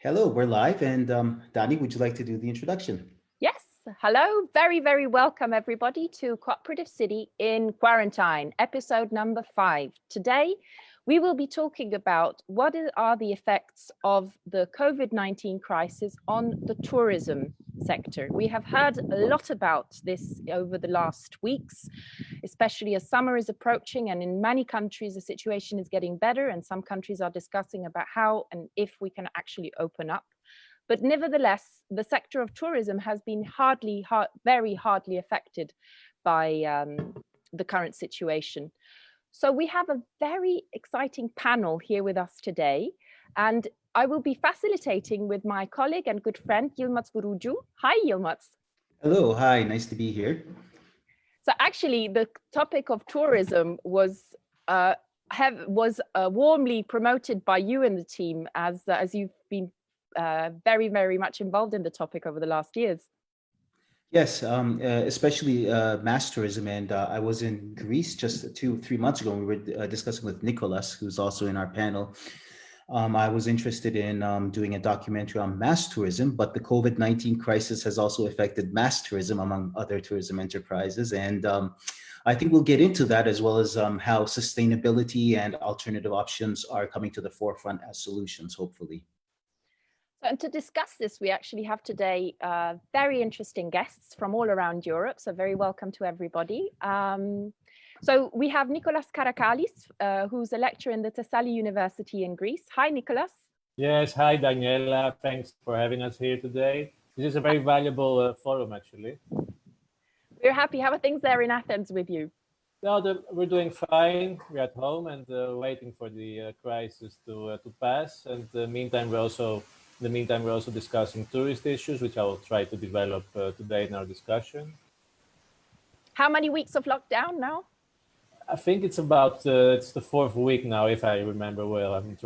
Hello, we're live, and Dani, would you like to do the introduction? Yes, hello, very welcome everybody to Cooperative City in Quarantine, episode number 5. Today, we will be talking about what are the effects of the COVID-19 crisis on the tourism sector. We have heard a lot about this over the last weeks, especially as summer is approaching, and in many countries the situation is getting better, and some countries are discussing about how and if we can actually open up. But nevertheless, the sector of tourism has been very hardly affected by the current situation. So we have a very exciting panel here with us today, and I will be facilitating with my colleague and good friend, Yilmaz Vurucu. Hi, Yilmaz. Hello, hi, nice to be here. So actually, the topic of tourism was warmly promoted by you and the team as you've been very much involved in the topic over the last years. Yes, especially mass tourism, and I was in Greece just 2-3 months ago. We were discussing with Nicholas, who's also in our panel. I was interested in doing a documentary on mass tourism, but the COVID-19 crisis has also affected mass tourism among other tourism enterprises. And I think we'll get into that, as well as how sustainability and alternative options are coming to the forefront as solutions, hopefully. And to discuss this, we actually have today very interesting guests from all around Europe. So very welcome to everybody. So we have Nicholas Karachalis, who's a lecturer in the Thessaly University in Greece. Hi, Nicholas. Yes, hi, Daniela. Thanks for having us here today. This is a very valuable forum, actually. We're happy. How are things there in Athens with you? No, we're doing fine. We're at home and waiting for the crisis to pass. And in the meantime, we're also discussing tourist issues, which I will try to develop today in our discussion. How many weeks of lockdown now? I think it's about it's the 4th week now, if I remember well. I'm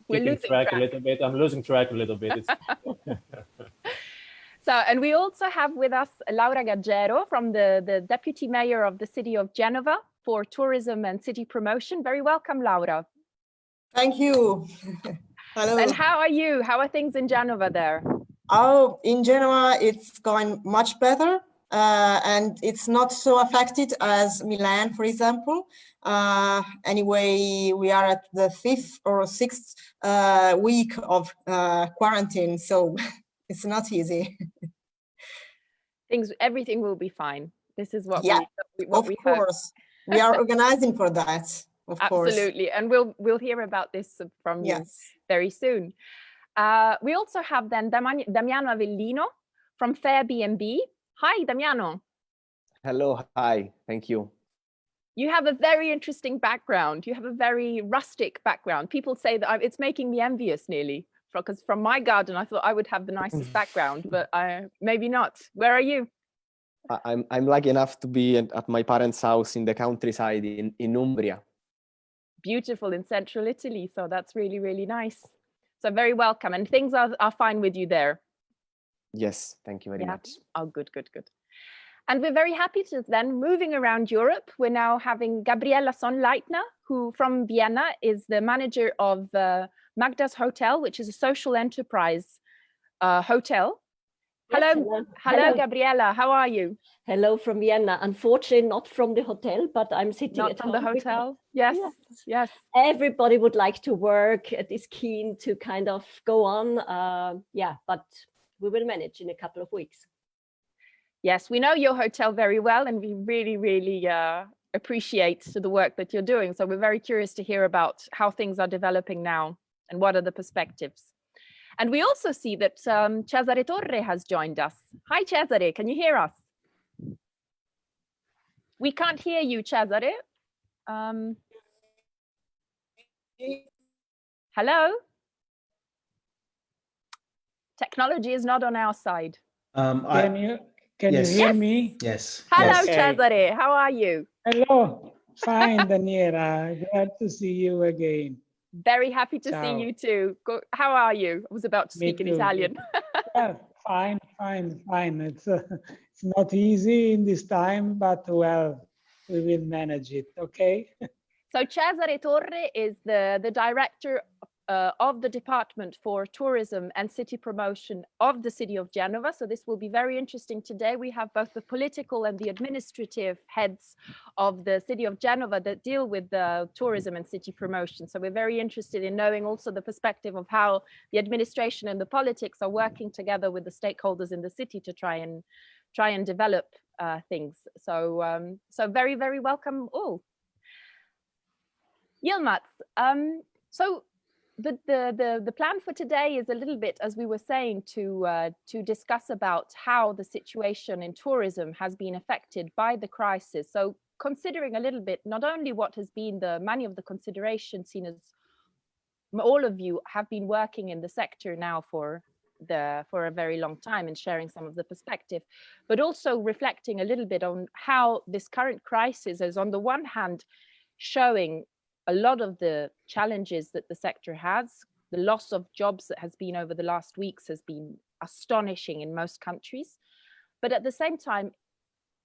keeping track a little bit. I'm losing track a little bit. So, and we also have with us LauraGaggero from the Deputy Mayor of the city of Genova for tourism and city promotion. Very welcome, Laura. Thank you. Hello. And how are you? How are things in Genova there? Oh, in Genoa, it's going much better. And it's not so affected as Milan, for example. Anyway, we are at the 5th or 6th week of quarantine, so it's not easy. Everything will be fine. This is what of course. We are organizing for that. Of course. Absolutely, and we'll hear about this from you very soon. We also have then Damiano Avellino from Fairbnb. Hi, Damiano. Hello, hi, thank you. You have a very interesting background. You have a very rustic background. People say that it's making me envious nearly, because from my garden, I thought I would have the nicest background, but maybe not. Where are you? I'm lucky enough to be at my parents' house in the countryside in Umbria. Beautiful, in central Italy. So that's really nice. So very welcome. And things are fine with you there? Yes, thank you very much. Oh, good. And we're very happy to then moving around Europe. We're now having Gabriela Sonnleitner, who from Vienna is the manager of Magdas Hotel, which is a social enterprise hotel. Yes, hello, Gabriela. How are you? Hello from Vienna. Unfortunately, not from the hotel, but I'm sitting not at from home. The hotel. Yes. Everybody would like to work. Is keen to kind of go on. But we will manage in a couple of weeks. Yes, we know your hotel very well, and we really appreciate the work that you're doing. So we're very curious to hear about how things are developing now and what are the perspectives. And we also see that Cesare Torre has joined us. Hi, Cesare, can you hear us? We can't hear you, Cesare. Hello? Technology is not on our side. Can you hear me? Yes. Hello, yes. Cesare. How are you? Hello. Fine, Daniela. Glad to see you again. Very happy to Ciao. see you too. How are you? I was about to speak in Italian. Fine. It's not easy in this time, but well, we will manage it. Okay. So Cesare Torre is the director of the Department for Tourism and City Promotion of the City of Genova. So this will be very interesting today. We have both the political and the administrative heads of the City of Genova that deal with the tourism and city promotion. So we're very interested in knowing also the perspective of how the administration and the politics are working together with the stakeholders in the city to try and develop things. So so very, very welcome all. Yilmaz, so the plan for today is a little bit, as we were saying, to discuss about how the situation in tourism has been affected by the crisis. So considering a little bit, not only what has been many of the considerations seen as all of you have been working in the sector now for a very long time and sharing some of the perspective, but also reflecting a little bit on how this current crisis is on the one hand showing a lot of the challenges that the sector has. The loss of jobs that has been over the last weeks has been astonishing in most countries. But at the same time,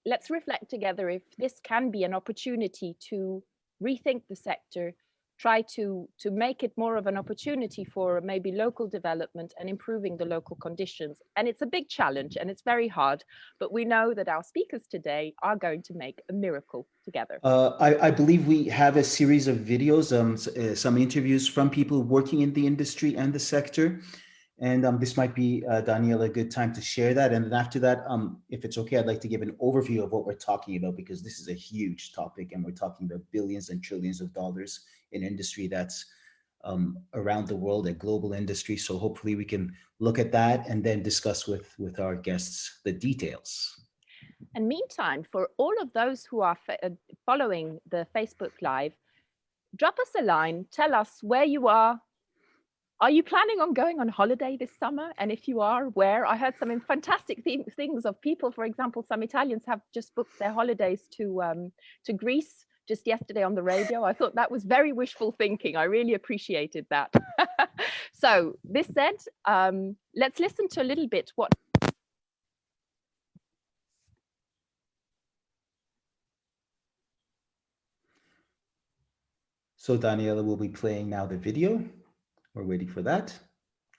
let's reflect together if this can be an opportunity to rethink the sector, try to make it more of an opportunity for maybe local development and improving the local conditions. And it's a big challenge and it's very hard, but we know that our speakers today are going to make a miracle together. I believe we have a series of videos, some interviews from people working in the industry and the sector. And this might be, Daniela, a good time to share that. And then after that, if it's okay, I'd like to give an overview of what we're talking about, because this is a huge topic and we're talking about billions and trillions of dollars in industry that's around the world, a global industry. So hopefully we can look at that and then discuss with our guests the details. And meantime, for all of those who are following the Facebook Live, drop us a line, tell us where you are. Are you planning on going on holiday this summer? And if you are, where? I heard some fantastic things of people. For example, some Italians have just booked their holidays to Greece just yesterday on the radio. I thought that was very wishful thinking. I really appreciated that. So this said, let's listen to a little bit what. So Daniela will be playing now the video. We're waiting for that.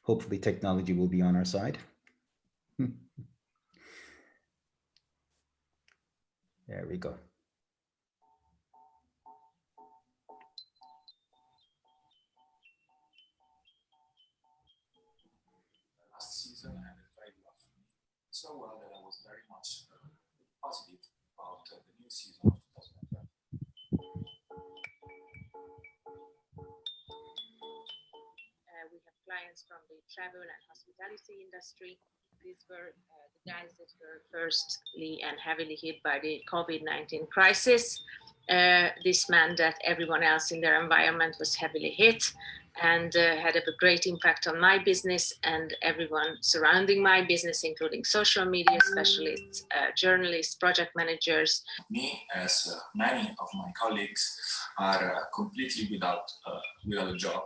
Hopefully technology will be on our side. There we go. Last season and it very well for me. So well that I was very much positive about the new season of 2020. We have clients from the travel and hospitality industry. These were the guys that were firstly and heavily hit by the COVID-19 crisis. This meant that everyone else in their environment was heavily hit and had a great impact on my business and everyone surrounding my business, including social media specialists, journalists, project managers. Me, as many of my colleagues, are completely without a job.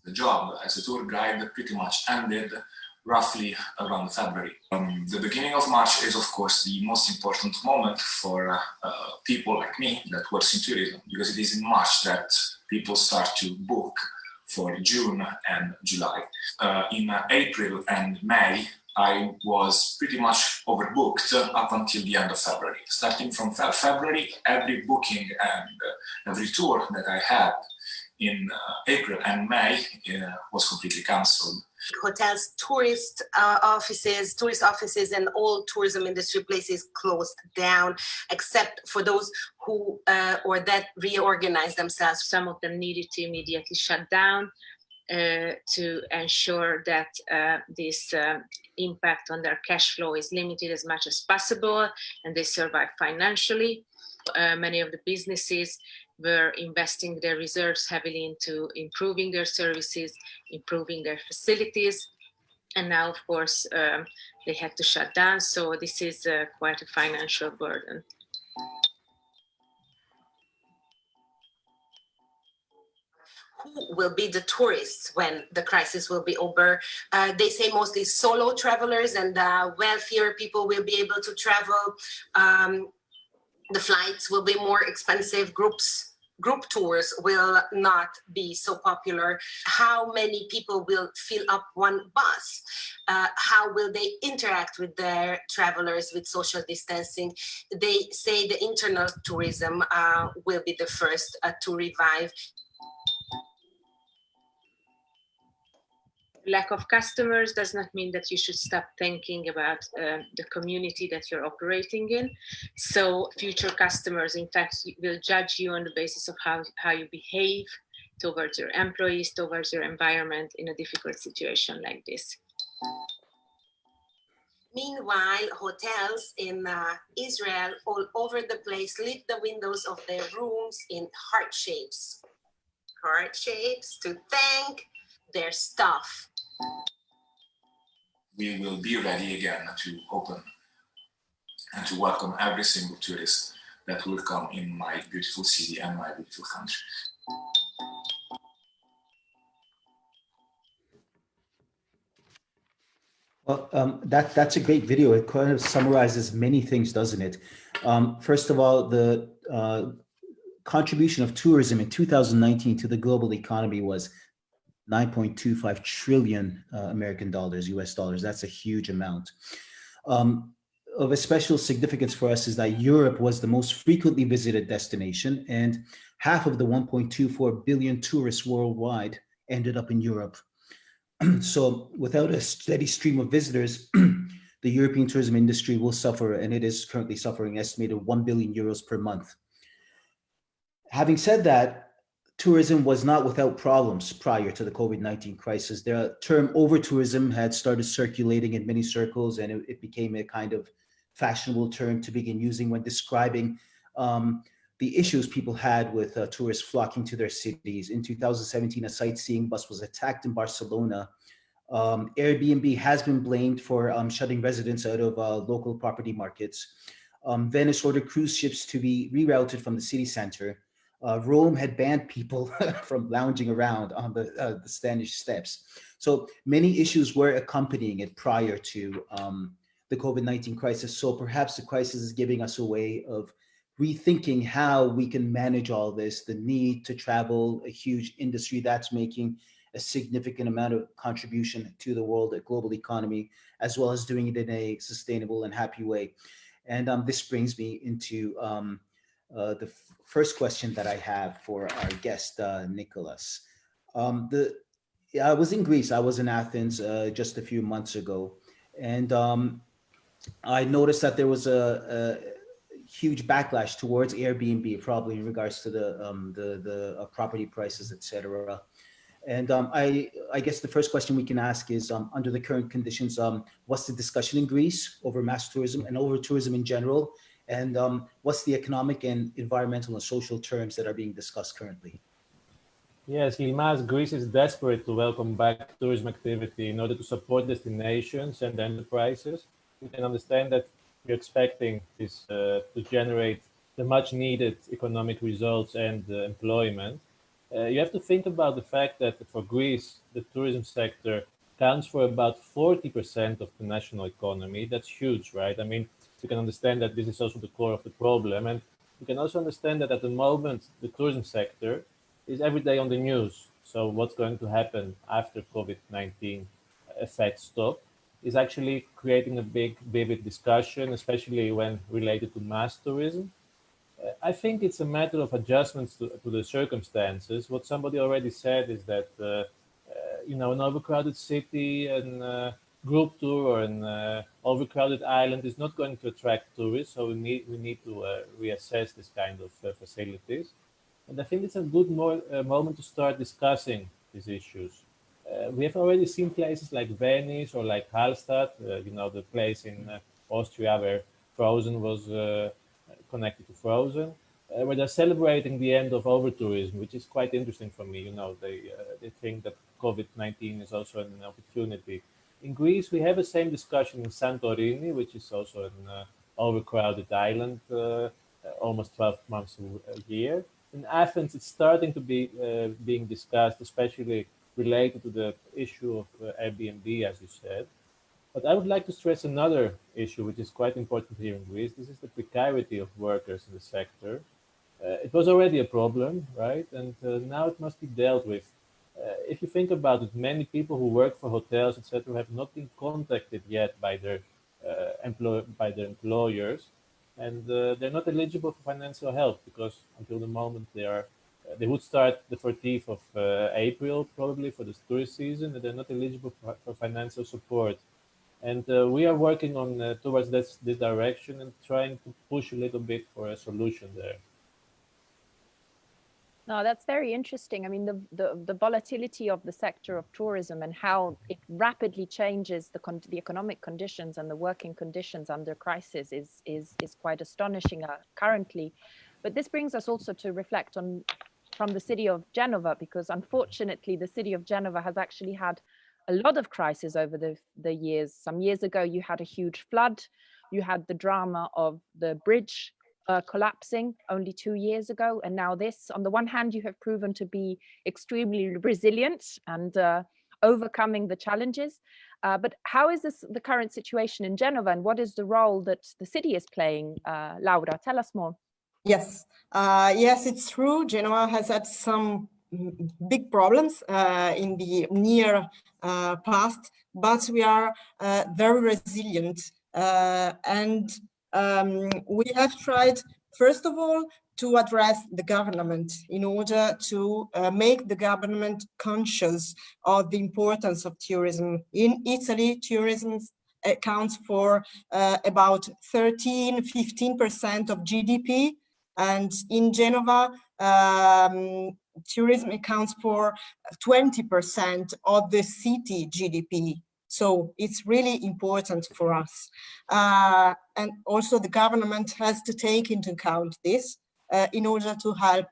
The job as a tour guide pretty much ended roughly around February. The beginning of March is, of course, the most important moment for people like me that works in tourism, because it is in March that people start to book for June and July. In April and May, I was pretty much overbooked up until the end of February. Starting from February, every booking and every tour that I had in April and May was completely cancelled. Hotels, tourist offices and all tourism industry places closed down, except for those who or that reorganized themselves. Some of them needed to immediately shut down to ensure that this impact on their cash flow is limited as much as possible and they survive financially. Many of the businesses were investing their reserves heavily into improving their services, improving their facilities. And now, of course, they had to shut down. So this is quite a financial burden. Who will be the tourists when the crisis will be over? They say mostly solo travelers and wealthier people will be able to travel. The flights will be more expensive. Groups group tours will not be so popular? How many people will fill up one bus? How will they interact with their travelers with social distancing? They say the internal tourism will be the first to revive. Lack of customers does not mean that you should stop thinking about the community that you're operating in. So future customers, in fact, will judge you on the basis of how you behave towards your employees, towards your environment in a difficult situation like this. Meanwhile, hotels in Israel all over the place lit the windows of their rooms in heart shapes to thank their staff. We will be ready again to open and to welcome every single tourist that will come in my beautiful city and my beautiful country. Well, that's a great video. It kind of summarizes many things, doesn't it? First of all, the contribution of tourism in 2019 to the global economy was 9.25 trillion American dollars, US dollars. That's a huge amount. Of a special significance for us is that Europe was the most frequently visited destination, and half of the 1.24 billion tourists worldwide ended up in Europe. So without a steady stream of visitors, the European tourism industry will suffer, and it is currently suffering, estimated 1 billion euros per month. Having said that, tourism was not without problems prior to the COVID-19 crisis. The term over-tourism had started circulating in many circles, and it became a kind of fashionable term to begin using when describing the issues people had with tourists flocking to their cities. In 2017, a sightseeing bus was attacked in Barcelona. Airbnb has been blamed for shutting residents out of local property markets. Venice ordered cruise ships to be rerouted from the city center. Rome had banned people from lounging around on the Spanish steps. So many issues were accompanying it prior to the COVID-19 crisis. So perhaps the crisis is giving us a way of rethinking how we can manage all this, the need to travel, a huge industry that's making a significant amount of contribution to the world, global economy, as well as doing it in a sustainable and happy way. And this brings me into the first question that I have for our guest, Nicholas. I was in Greece. I was in Athens just a few months ago, and I noticed that there was a huge backlash towards Airbnb, probably in regards to the property prices, etc. And I guess the first question we can ask is, under the current conditions, what's the discussion in Greece over mass tourism and over tourism in general? And what's the economic and environmental and social terms that are being discussed currently? Yes, Yilmaz, Greece is desperate to welcome back tourism activity in order to support destinations and enterprises. You can understand that we're expecting this to generate the much needed economic results and employment. You have to think about the fact that for Greece, the tourism sector accounts for about 40% of the national economy. That's huge, right? I mean, you can understand that this is also the core of the problem. And you can also understand that at the moment, the tourism sector is every day on the news. So what's going to happen after COVID-19 effects stop is actually creating a big, vivid discussion, especially when related to mass tourism. I think it's a matter of adjustments to the circumstances. What somebody already said is that, an overcrowded city and group tour or an overcrowded island is not going to attract tourists. So we need to reassess this kind of facilities. And I think it's a good moment to start discussing these issues. We have already seen places like Venice or like Hallstatt, the place in Austria where Frozen was connected to Frozen, where they're celebrating the end of over-tourism, which is quite interesting for me. They think that COVID-19 is also an opportunity. In Greece, we have the same discussion in Santorini, which is also an overcrowded island, almost 12 months a year. In Athens, it's starting to be being discussed, especially related to the issue of Airbnb, as you said. But I would like to stress another issue, which is quite important here in Greece. This is the precarity of workers in the sector. It was already a problem, right? And now it must be dealt with. If you think about it, many people who work for hotels, etc., have not been contacted yet by their employers, and they're not eligible for financial help because until the moment they would start the 14th of April probably for the tourist season, and they're not eligible for financial support. And we are working on towards this direction and trying to push a little bit for a solution there. No, that's very interesting. I mean, the volatility of the sector of tourism and how it rapidly changes the economic conditions and the working conditions under crisis is quite astonishing currently. But this brings us also to reflect on from the city of Genova, because unfortunately the city of Genova has actually had a lot of crises over the years. Some years ago, you had a huge flood. You had the drama of the bridge collapsing only 2 years ago. And now this, on the one hand, you have proven to be extremely resilient and overcoming the challenges. But how is the current situation in Genova, and what is the role that the city is playing? Laura, tell us more. Yes, yes, it's true. Genoa has had some big problems in the near past, but we are very resilient. And we have tried, first of all, to address the government in order to make the government conscious of the importance of tourism. In Italy, tourism accounts for about 13–15% of GDP. And in Genova, tourism accounts for 20% of the city GDP. So it's really important for us. And also the government has to take into account this in order to help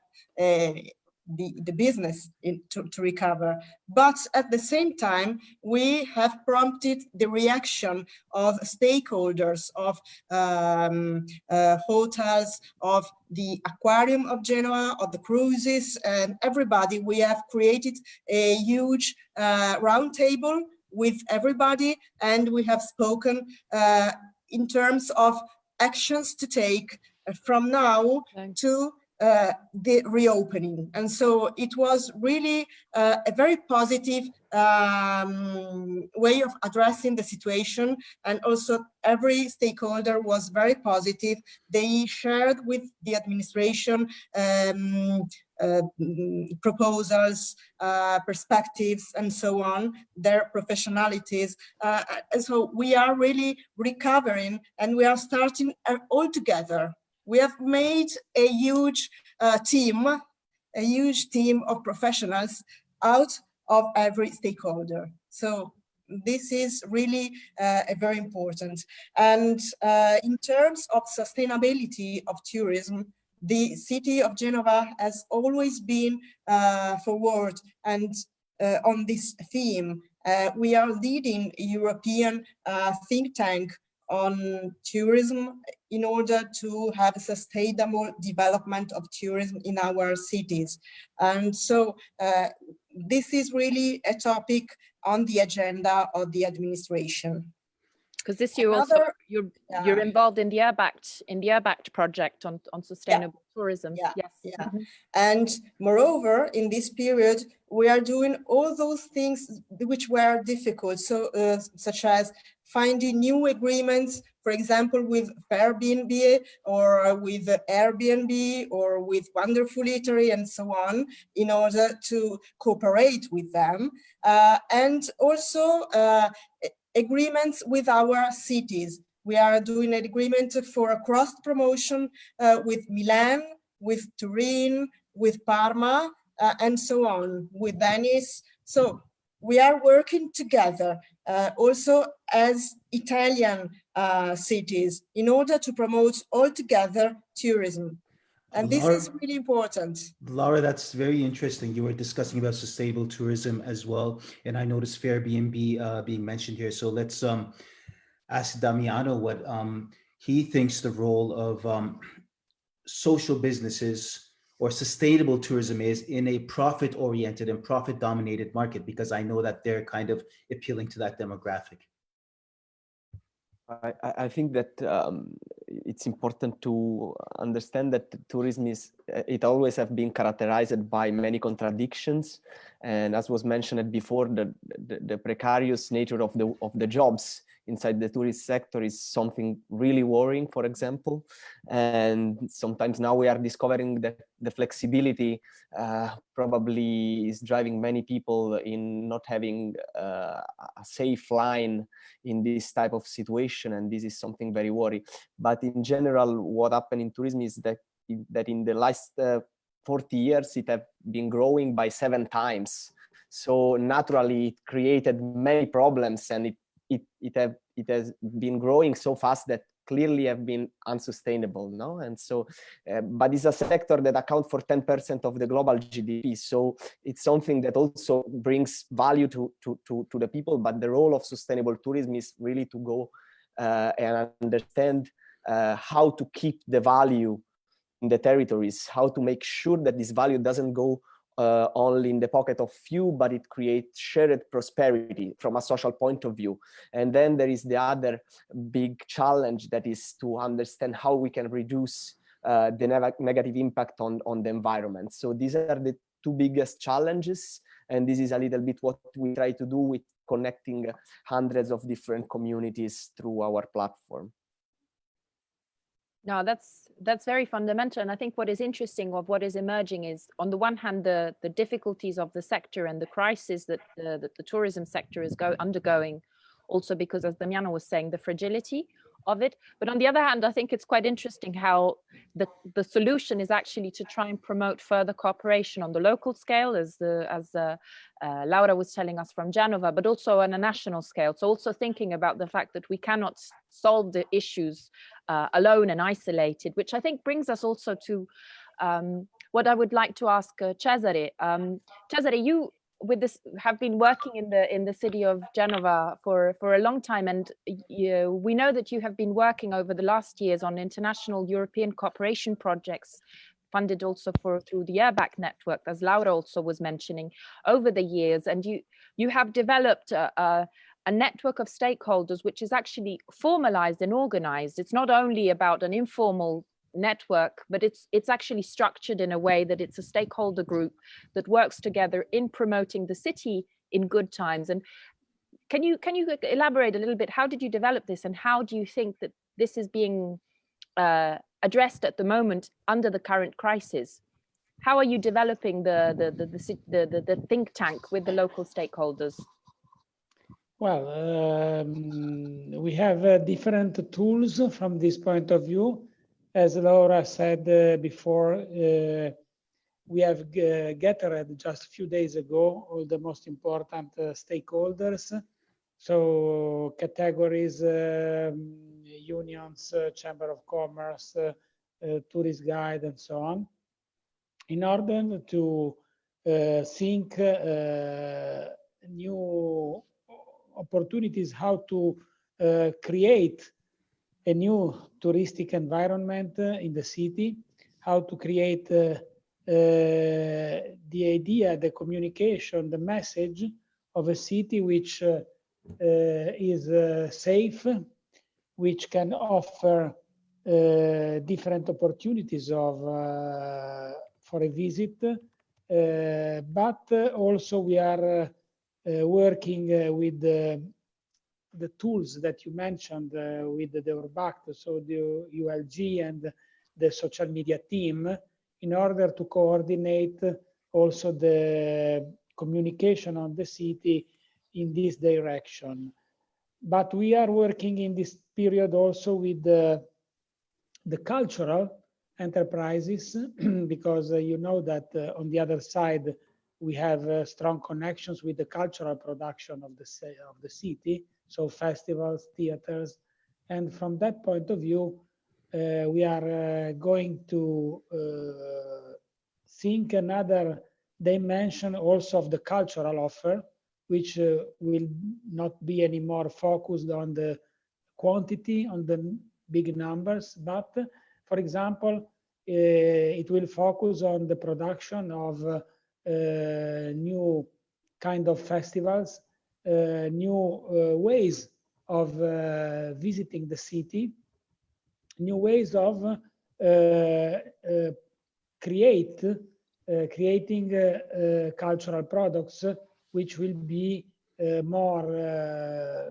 the business to recover. But at the same time, we have prompted the reaction of stakeholders, of hotels, of the aquarium of Genoa, of the cruises, and everybody. We have created a huge roundtable with everybody, and we have spoken in terms of actions to take from now to the reopening. And so it was really a very positive way of addressing the situation. And also every stakeholder was very positive. They shared with the administration proposals, perspectives, and so on, their professionalities. And so we are really recovering, and we are starting all together. We have made a huge team of professionals out of every stakeholder. So this is really very important. And in terms of sustainability of tourism, the city of Genova has always been forward and on this theme. We are leading a European think tank on tourism in order to have a sustainable development of tourism in our cities. And so this is really a topic on the agenda of the administration. Because this year also you're involved in the Urbact project on sustainable tourism. Yes. And moreover, in this period, we are doing all those things which were difficult, so such as finding new agreements, for example, with Fairbnb or with Airbnb or with Wonderful Eatery and so on, in order to cooperate with them. And also agreements with our cities. We are doing an agreement for a cross promotion with Milan, with Turin, with Parma, and so on, with Venice. So we are working together also as Italian cities in order to promote altogether tourism. And this is really important. Laura, that's very interesting. You were discussing about sustainable tourism as well. And I noticed Fairbnb being mentioned here. So let's ask Damiano what he thinks the role of social businesses or sustainable tourism is in a profit-oriented and profit-dominated market, because I know that they're kind of appealing to that demographic. I think that it's important to understand that tourism is, it always have been characterized by many contradictions. And as was mentioned before, the precarious nature of the jobs inside the tourist sector is something really worrying, for example. And sometimes now we are discovering that the flexibility probably is driving many people in not having a safe line in this type of situation, and this is something very worrying. But in general, what happened in tourism is that in the last 40 years, it have been growing by 7 times. So naturally, it created many problems, and it has been growing so fast that clearly have been unsustainable, no? And so, but it's a sector that accounts for 10% of the global GDP. So it's something that also brings value to the people. But the role of sustainable tourism is really to go and understand how to keep the value in the territories, how to make sure that this value doesn't go only in the pocket of few, but it creates shared prosperity from a social point of view. And then there is the other big challenge, that is to understand how we can reduce the negative impact on the environment. So these are the 2 biggest challenges, and this is a little bit what we try to do with connecting hundreds of different communities through our platform. No, that's very fundamental. And I think what is interesting of what is emerging is, on the one hand, the difficulties of the sector and the crisis that the tourism sector is undergoing, also because, as Damiano was saying, the fragility of it. But on the other hand, I think it's quite interesting how the solution is actually to try and promote further cooperation on the local scale, as Laura was telling us from Genova, but also on a national scale. So also thinking about the fact that we cannot solve the issues alone and isolated, which I think brings us also to what I would like to ask Cesare. Cesare, you have been working in the city of Genova for a long time, and we know that you have been working over the last years on international European cooperation projects, funded also through the Airback network, as Laura also was mentioning, over the years. And you have developed a network of stakeholders which is actually formalized and organized. It's not only about an informal network, but it's actually structured in a way that it's a stakeholder group that works together in promoting the city in good times. And can you elaborate a little bit? How did you develop this, and how do you think that this is being addressed at the moment under the current crisis? How are you developing the think tank with the local stakeholders? Well, we have different tools from this point of view. As Laura said before, we have gathered just a few days ago all the most important stakeholders. So categories, unions, Chamber of Commerce, tourist guide, and so on, in order to think new opportunities, how to create a new touristic environment in the city, how to create the idea, the communication, the message of a city which is safe, which can offer different opportunities for a visit, but also we are working with the tools that you mentioned with the Urbact, so the ULG and the social media team, in order to coordinate also the communication on the city in this direction. But we are working in this period also with the cultural enterprises, because you know that on the other side, we have strong connections with the cultural production of the city, so festivals, theaters. And from that point of view, we are going to think another dimension also of the cultural offer, which will not be anymore focused on the quantity, on the big numbers, but for example, it will focus on the production of new kind of festivals, new ways of visiting the city, new ways of creating cultural products which will be more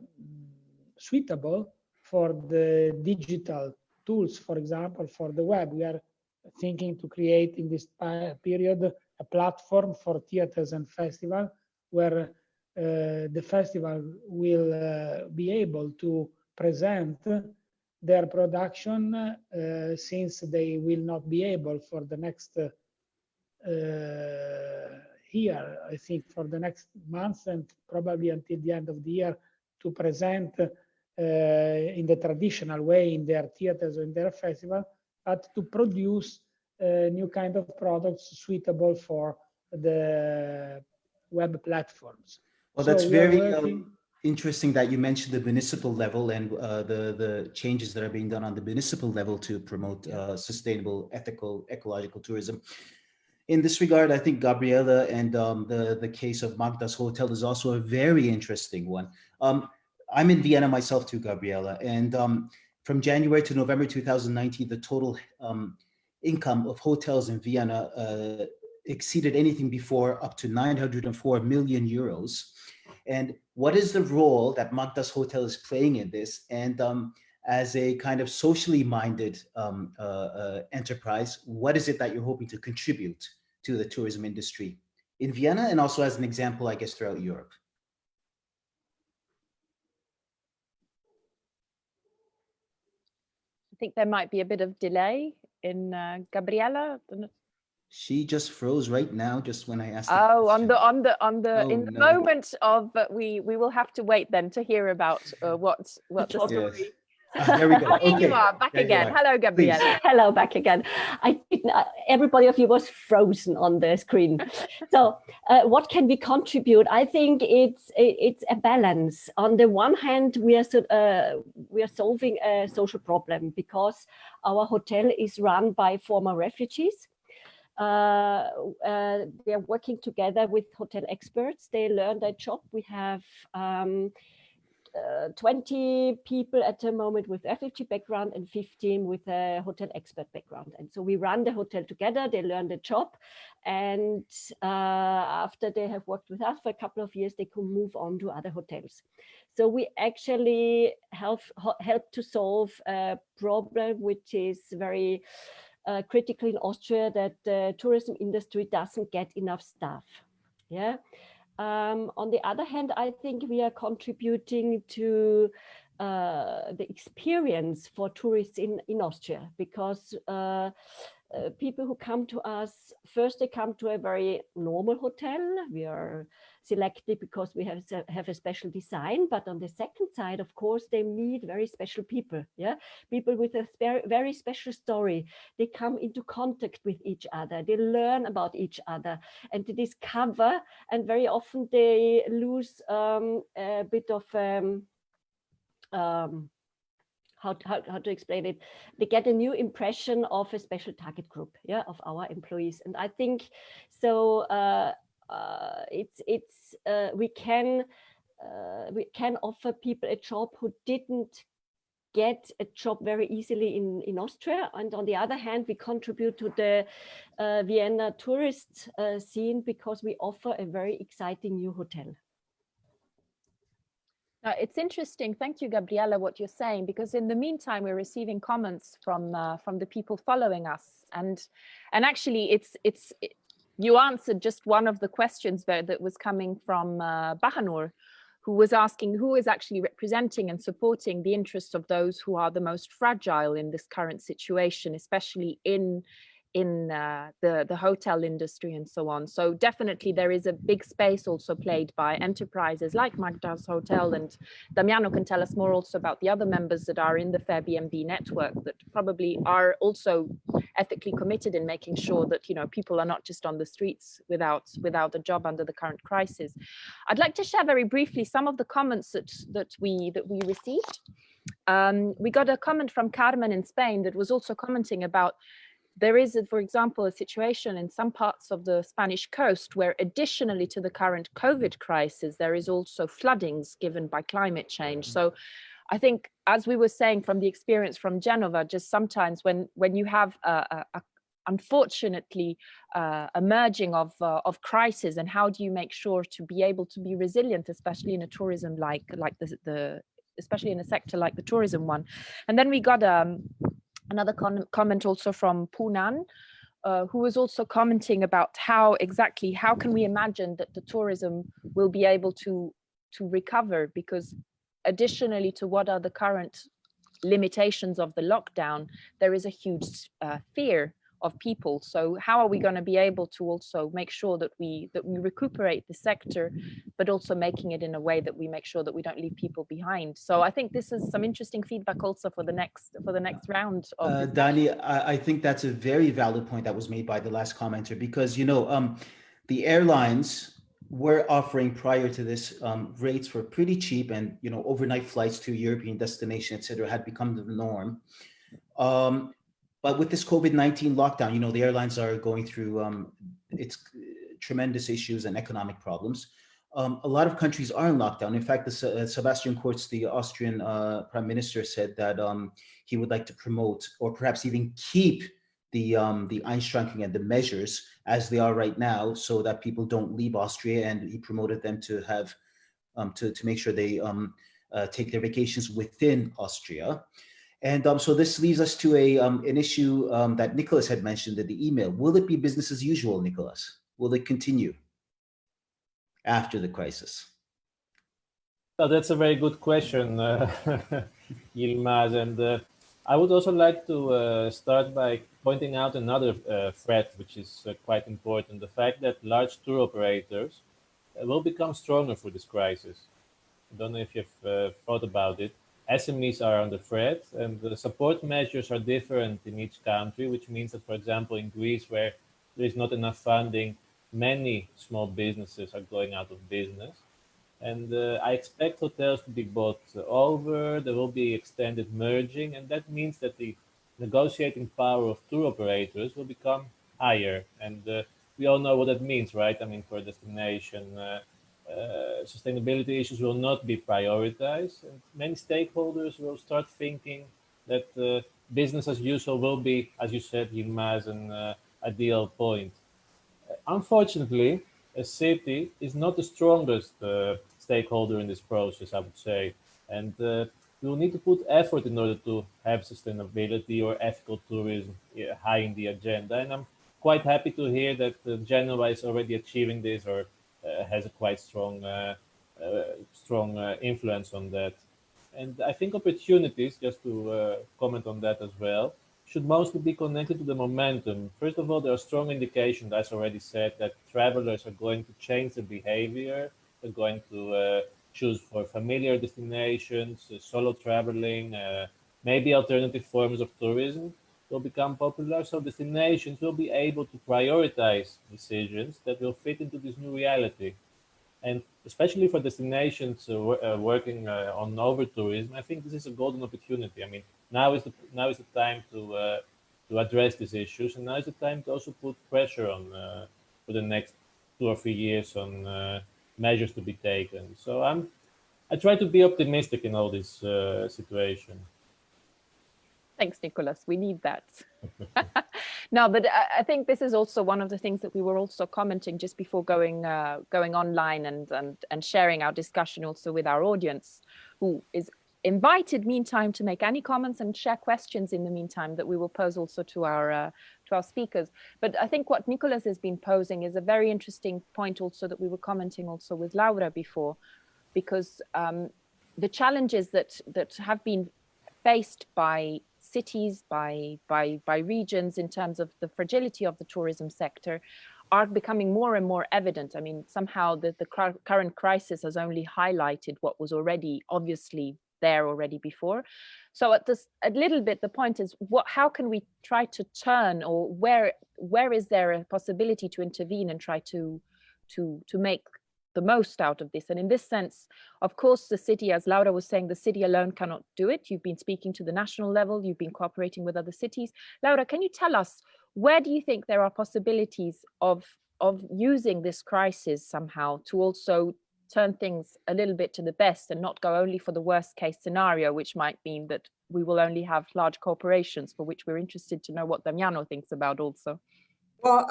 suitable for the digital tools. For example, for the web, we are thinking to create in this period a platform for theaters and festivals where the festival will be able to present their production since they will not be able for the next year, I think for the next month and probably until the end of the year, to present in the traditional way in their theaters or in their festival, but to produce new kind of products suitable for the web platforms. Well, that's very interesting that you mentioned the municipal level and the changes that are being done on the municipal level to promote sustainable, ethical, ecological tourism. In this regard, I think Gabriela and the case of Magdas Hotel is also a very interesting one. I'm in Vienna myself too, Gabriela, and from January to November 2019, the total income of hotels in Vienna exceeded anything before, up to 904 million euros. And what is the role that Magdas Hotel is playing in this? And as a kind of socially minded enterprise, what is it that you're hoping to contribute to the tourism industry in Vienna, and also as an example, I guess, throughout Europe? I think there might be a bit of delay in Gabriela. She just froze right now, just when I asked. Oh, in the moment of we will have to wait then to hear about what the story. Yes. There we go. Here Okay. you are back There again. Hello, Gabriela. Please. Hello, back again. Everybody of you was frozen on the screen. So, what can we contribute? I think it's a balance. On the one hand, we are solving a social problem because our hotel is run by former refugees. We are working together with hotel experts. They learn their job. We have 20 people at the moment with refugee background and 15 with a hotel expert background. And so we run the hotel together, they learn the job. And after they have worked with us for a couple of years, they can move on to other hotels. So we actually help to solve a problem which is very critical in Austria, that the tourism industry doesn't get enough staff. Yeah. On the other hand, I think we are contributing to the experience for tourists in Austria, because people who come to us, first they come to a very normal hotel. We are selected because we have a special design, but on the second side, of course, they meet very special people, yeah, people with a very special story. They come into contact with each other, they learn about each other, and they discover, and very often they lose a bit of how to explain it, they get a new impression of a special target group, yeah, of our employees. And I think so we can offer people a job who didn't get a job very easily in Austria. And on the other hand, we contribute to the Vienna tourist scene because we offer a very exciting new hotel. It's interesting. Thank you, Gabriela, what you're saying, because in the meantime, we're receiving comments from the people following us. And actually, you answered just one of the questions there that was coming from Bahanur, who was asking who is actually representing and supporting the interests of those who are the most fragile in this current situation, especially in the hotel industry and so on. So definitely there is a big space also played by enterprises like Magdas Hotel, and Damiano can tell us more also about the other members that are in the Fairbnb network that probably are also ethically committed in making sure that, you know, people are not just on the streets without a job under the current crisis. I'd like to share very briefly some of the comments that we received. We got a comment from Carmen in Spain that was also commenting about there is, for example, a situation in some parts of the Spanish coast where additionally to the current COVID crisis, there is also floodings given by climate change. So I think, as we were saying from the experience from Genova, just sometimes when you have unfortunately a merging of crisis, and how do you make sure to be able to be resilient, especially in a tourism like especially in a sector like the tourism one. And then we got another comment also from Punan, who was also commenting about how can we imagine that the tourism will be able to recover, because additionally to what are the current limitations of the lockdown, there is a huge fear of people. So how are we going to be able to also make sure that we recuperate the sector, but also making it in a way that we make sure that we don't leave people behind? So I think this is some interesting feedback also for the next round of Dani, I think that's a very valid point that was made by the last commenter, because the airlines were offering prior to this rates for pretty cheap, and overnight flights to European destination, etc., had become the norm. But with this COVID-19 lockdown, the airlines are going through its tremendous issues and economic problems. A lot of countries are in lockdown. In fact, Sebastian Kurz, the Austrian prime minister, said that he would like to promote, or perhaps even keep, the Einschränkungen and the measures as they are right now, so that people don't leave Austria. And he promoted them to have to make sure they take their vacations within Austria. And so this leads us to an issue that Nicholas had mentioned in the email. Will it be business as usual, Nicholas? Will it continue after the crisis? Oh, that's a very good question, Yilmaz. And I would also like to start by pointing out another threat, which is quite important: the fact that large tour operators will become stronger for this crisis. I don't know if you've thought about it. SMEs are under threat, and the support measures are different in each country, which means that, for example, in Greece, where there is not enough funding, many small businesses are going out of business. And I expect hotels to be bought over, there will be extended merging, and that means that the negotiating power of tour operators will become higher. And we all know what that means, right? I mean, for a destination, sustainability issues will not be prioritized, and many stakeholders will start thinking that business as usual will be, as you said, Yilmaz, an ideal point. Unfortunately, a city is not the strongest stakeholder in this process, I would say, and we will need to put effort in order to have sustainability or ethical tourism high in the agenda. And I'm quite happy to hear that Genoa is already achieving this, or has a quite strong influence on that. And I think opportunities, just to comment on that as well, should mostly be connected to the momentum. First of all, there are strong indications, as already said, that travelers are going to change their behavior. They're going to choose for familiar destinations, solo traveling, maybe alternative forms of tourism will become popular. So destinations will be able to prioritize decisions that will fit into this new reality. And especially for destinations working on over-tourism, I think this is a golden opportunity. I mean, now is the time to address these issues, and now is the time to also put pressure on for the next 2 or 3 years on measures to be taken. So I try to be optimistic in all this situation. Thanks, Nicholas. We need that. No, but I think this is also one of the things that we were also commenting just before going online and sharing our discussion also with our audience, who is invited meantime to make any comments and share questions in the meantime that we will pose also to our speakers. But I think what Nicholas has been posing is a very interesting point also that we were commenting also with Laura before, because the challenges that have been faced by cities, by regions in terms of the fragility of the tourism sector are becoming more and more evident. I mean, somehow the current crisis has only highlighted what was already obviously there already before. So a little bit, the point is, how can we try to turn, or where is there a possibility to intervene and try to make the most out of this? And in this sense, of course, the city, as Laura was saying, the city alone cannot do it. You've been speaking to the national level, you've been cooperating with other cities. Laura, can you tell us, where do you think there are possibilities of using this crisis somehow to also turn things a little bit to the best and not go only for the worst case scenario, which might mean that we will only have large corporations, for which we're interested to know what Damiano thinks about also. Well,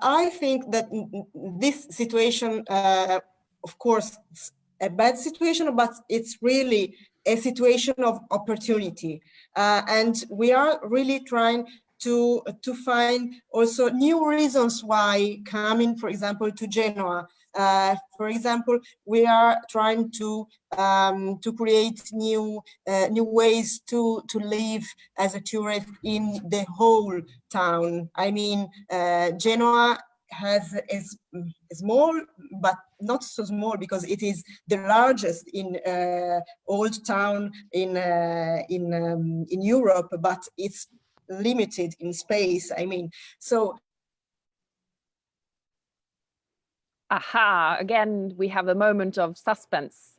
I think that this situation, of course, it's a bad situation, but it's really a situation of opportunity. And we are really trying to find also new reasons why coming, for example, to Genoa. For example, we are trying to create new ways to live as a tourist in the whole town. I mean, Genoa has a small, but not so small, because it is the largest in old town in Europe, but it's limited in space. I mean, so. Aha, again, we have a moment of suspense.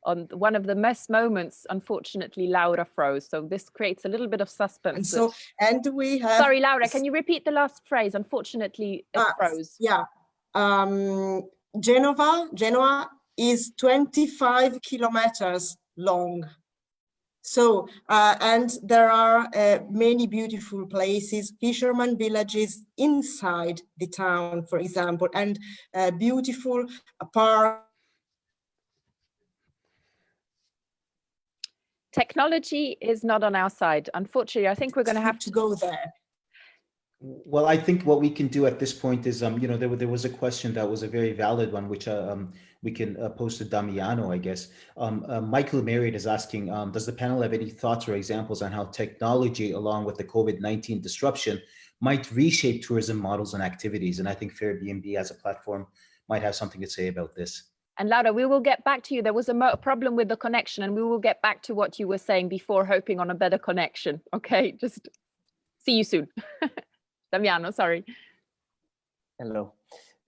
On one of the best moments, unfortunately, Laura froze. So this creates a little bit of suspense. And so, and we have. Sorry, Laura, can you repeat the last phrase? Unfortunately, it froze. Yeah. Genoa is 25 kilometers long. So, and there are many beautiful places, fishermen villages inside the town, for example, and beautiful parks. Technology is not on our side. Unfortunately, I think we're going to have to go there. Well, I think what we can do at this point is, you know, there was a question that was a very valid one, which we can post to Damiano, I guess. Michael Marriott is asking, does the panel have any thoughts or examples on how technology, along with the COVID-19 disruption, might reshape tourism models and activities? And I think Fairbnb as a platform might have something to say about this. And Laura, we will get back to you. There was a problem with the connection, and we will get back to what you were saying before, hoping on a better connection. Okay, just see you soon. Damiano, sorry. Hello.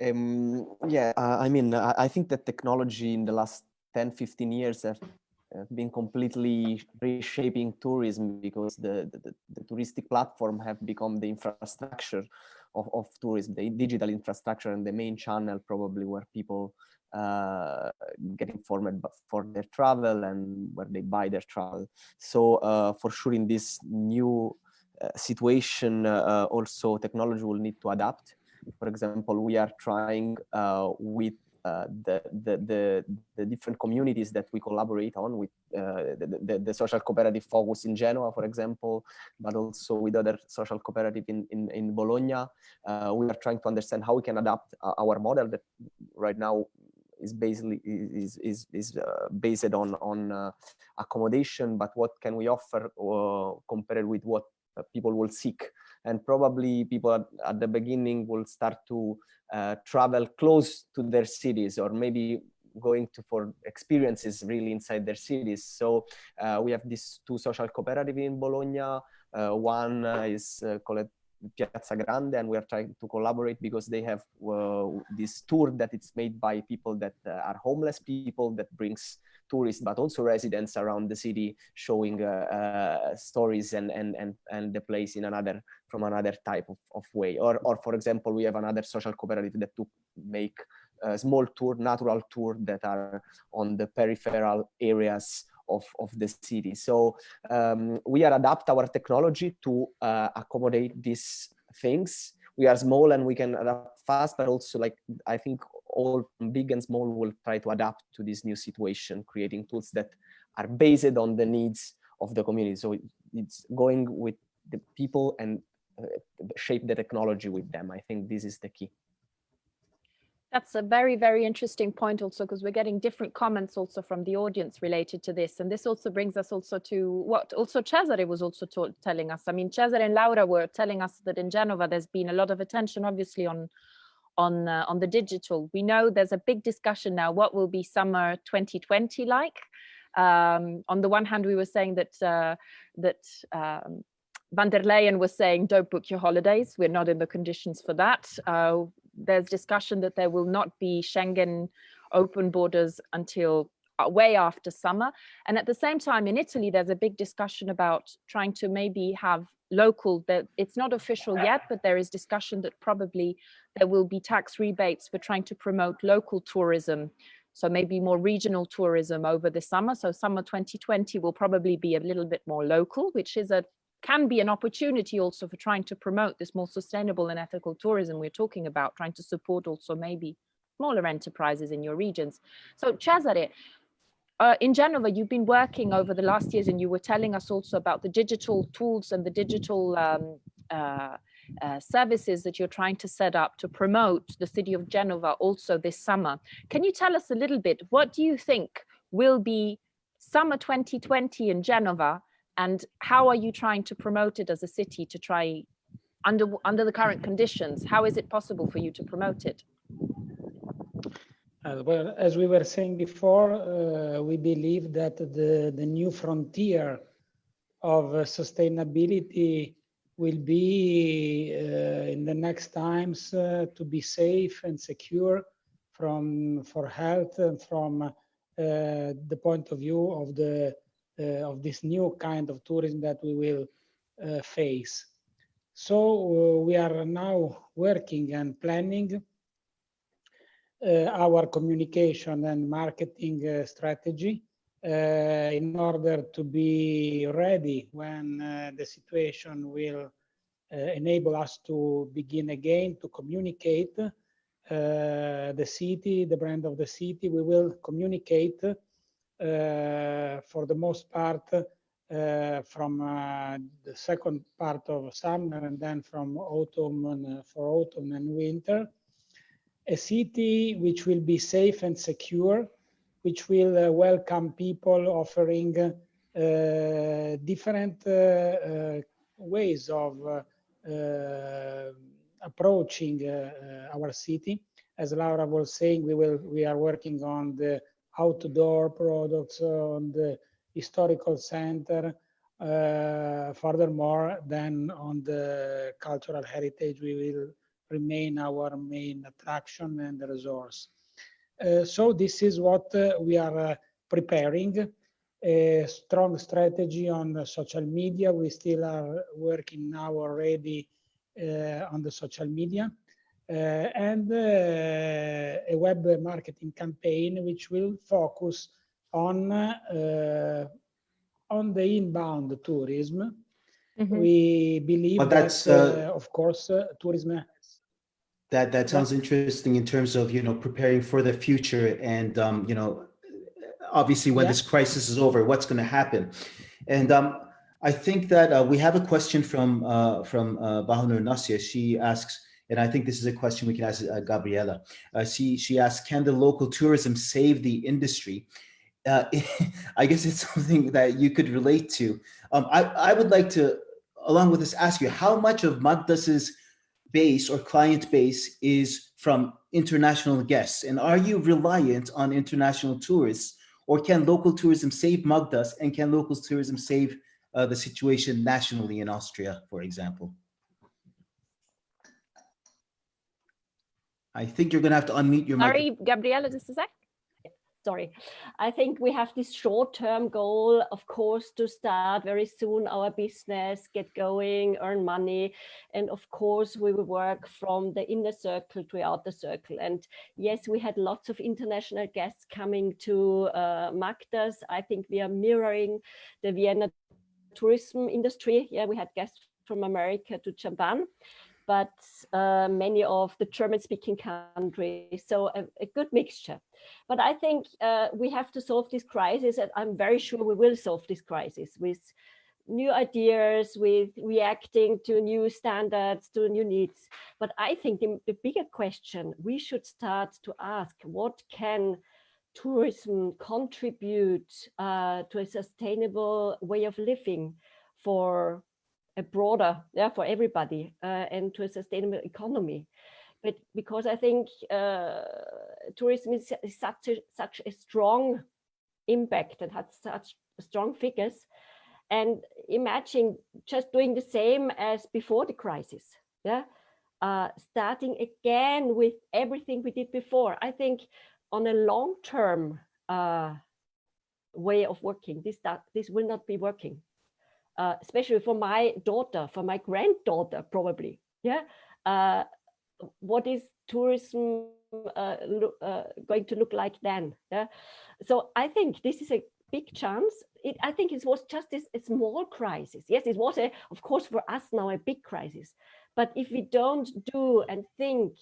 Yeah, I mean, I think that technology in the last 10, 15 years have been completely reshaping tourism, because the touristic platform have become the infrastructure of tourism, the digital infrastructure, and the main channel probably where people get informed for their travel and where they buy their travel. So for sure, in this new situation, also technology will need to adapt. For example, we are trying with the different communities that we collaborate on with the social cooperative focus in Genoa, for example, but also with other social cooperative in Bologna. We are trying to understand how we can adapt our model that right now is basically based on accommodation, but what can we offer compared with what people will seek. And probably people at the beginning will start to travel close to their cities, or maybe going for experiences really inside their cities. So we have these two social cooperatives in Bologna. One is called Piazza Grande, and we are trying to collaborate because they have this tour that it's made by people that are homeless people, that brings tourists but also residents around the city, showing stories and the place from another type of way. Or for example, we have another social cooperative that make a small tour, natural tour, that are on the peripheral areas of the city. So we are adapt our technology to accommodate these things. We are small and we can adapt fast, but also, like, I think all big and small will try to adapt to this new situation, creating tools that are based on the needs of the community. So it's going with the people and shape the technology with them. I think this is the key. That's a very, very interesting point also, because we're getting different comments also from the audience related to this. And this also brings us also to what also Cesare was also telling us. I mean, Cesare and Laura were telling us that in Genova, there's been a lot of attention, obviously, on the digital. We know there's a big discussion now, what will be summer 2020 like? On the one hand, we were saying that Van der Leyen was saying, don't book your holidays. We're not in the conditions for that. There's discussion that there will not be Schengen open borders until way after summer. And at the same time, in Italy, there's a big discussion about trying to maybe have local, that it's not official yet, but there is discussion that probably there will be tax rebates for trying to promote local tourism. So maybe more regional tourism over the summer. So summer 2020 will probably be a little bit more local, which is can be an opportunity also for trying to promote this more sustainable and ethical tourism we're talking about, trying to support also maybe smaller enterprises in your regions. So Cesare, in Genova, you've been working over the last years, and you were telling us also about the digital tools and the digital services that you're trying to set up to promote the city of Genova also this summer. Can you tell us a little bit, what do you think will be summer 2020 in Genova, and how are you trying to promote it as a city to try, under the current conditions, how is it possible for you to promote it? Well, as we were saying before, we believe that the new frontier of sustainability will be in the next times to be safe and secure for health and from the point of view of this new kind of tourism that we will face. So we are now working and planning our communication and marketing strategy in order to be ready when the situation will enable us to begin again to communicate the city, the brand of the city. We will communicate for the most part from the second part of summer, and then from autumn and for autumn and winter. A city which will be safe and secure, which will welcome people, offering different ways of approaching our city. As Laura was saying, we are working on the outdoor products, on the historical center. Furthermore, then on the cultural heritage, we will remain our main attraction and resource. So this is what we are preparing. A strong strategy on social media. We still are working now already on the social media, and a web marketing campaign which will focus on the inbound tourism. Mm-hmm. We believe that, of course, tourism. That sounds interesting in terms of, preparing for the future and, obviously when this crisis is over, what's going to happen. And I think that we have a question from Bahunur Nasya. She asks, and I think this is a question we can ask Gabriela. She asks, can the local tourism save the industry? I guess it's something that you could relate to. I would like to, along with this, ask you, how much of Magdas's base or client base is from international guests, and are you reliant on international tourists, or can local tourism save Magdas, and can local tourism save the situation nationally in Austria, for example? I think you're going to have to unmute your mic. Sorry, Gabriela, just a sec. Sorry, I think we have this short-term goal, of course, to start very soon our business, get going, earn money. And of course, we will work from the inner circle to outer circle. And yes, we had lots of international guests coming to Magdas. I think we are mirroring the Vienna tourism industry. Yeah, we had guests from America to Japan, but many of the German-speaking countries. So a good mixture. But I think we have to solve this crisis, and I'm very sure we will solve this crisis with new ideas, with reacting to new standards, to new needs. But I think the bigger question we should start to ask, what can tourism contribute to a sustainable way of living for a broader, for everybody, and to a sustainable economy? But because I think tourism is such a strong impact and has such strong figures. And imagine just doing the same as before the crisis, starting again with everything we did before. I think on a long-term way of working, this will not be working, especially for my daughter, for my granddaughter, probably. What is tourism going to look like then? Yeah? So I think this is a big chance. I think it was just a small crisis. Yes, it was, of course, for us now a big crisis. But if we don't do and think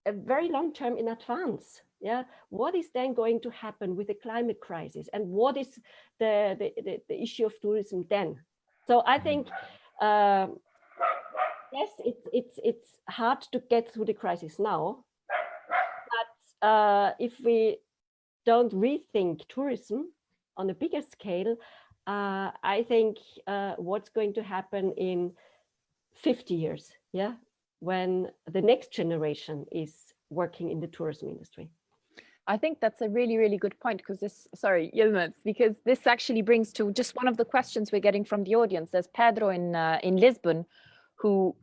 a very long term in advance, yeah, what is then going to happen with the climate crisis, and what is the issue of tourism then? So I think yes, it's hard to get through the crisis now, but if we don't rethink tourism on a bigger scale, I think what's going to happen in 50 years, yeah, when the next generation is working in the tourism industry. I think that's a really, really good point, because this, sorry, Yilmaz, because this actually brings to just one of the questions we're getting from the audience. There's Pedro in Lisbon, who